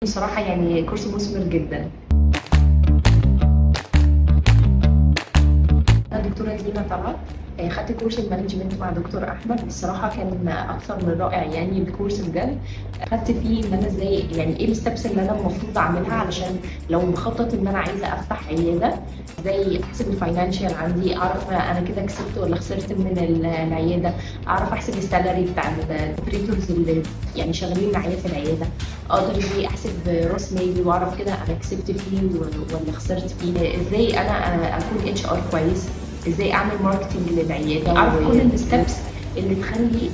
بصراحة يعني كورس مثمر جدا. أنا دكتورة دينا طلعت. خدت كورس المانجمنت مع دكتور احمد. الصراحه كان اكثر من رائع، يعني الكورس بجد. خدت فيه ان انا ازاي، يعني ايه الستبس اللي انا المفروض اعملها علشان لو بخطط ان انا عايزه افتح عياده، ازاي احسب الفاينانشال عندي، اعرف انا كده كسبت ولا خسرت من العياده، اعرف احسب السالري بتاع الاوبريتورز اللي يعني شغالين معايا في العياده، اقدر ازاي احسب راس مالي واعرف كده انا كسبت فيه ولا خسرت فيه، ازاي انا اكون اتش ار كويس، ازاي اعمل ماركتنج للعياده، اعرف كل الستبس اللي تخلي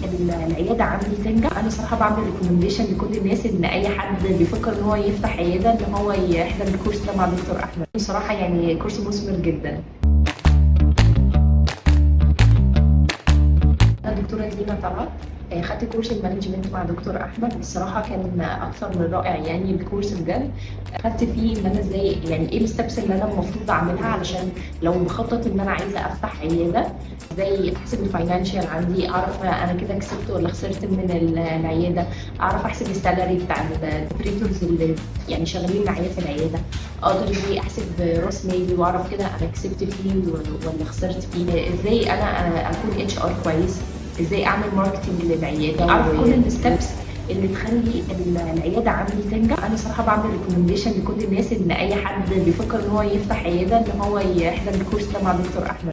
العياده عندي تنجح. انا صراحه بعمل ريكومنديشن لكل الناس ان اي حد بيفكر ان هو يفتح عياده ان هو يحضر الكورس ده مع دكتور احمد. بصراحه يعني كورس مثمر جدا. أنا دكتورة دينا طلعت. خدت كورس المانجمنت مع دكتور احمد. الصراحه كان اكثر من رائع، يعني الكورس بجد. خدت فيه ان انا ازاي، يعني ايه الستبس اللي انا المفروض اعملها علشان لو بخطط ان انا عايزه افتح عياده، ازاي احسب الفاينانشال عندي، اعرف انا كده كسبت ولا خسرت من العياده، اعرف احسب السالري بتاع الاوبريتورز اللي يعني شغالين معايا في العياده، اقدر ازاي احسب راس مالي واعرف كده انا كسبت فيه ولا خسرت فيه، ازاي انا اكون اتش ار كويس، ازاي اعمل ماركتنج للعياده، اعرف كل الستبس اللي تخلي العياده عندي تنجح. انا صراحه بعمل ريكومنديشن لكل الناس ان اي حد بيفكر ان هو يفتح عياده ان هو يحضر الكورس ده مع دكتور احمد.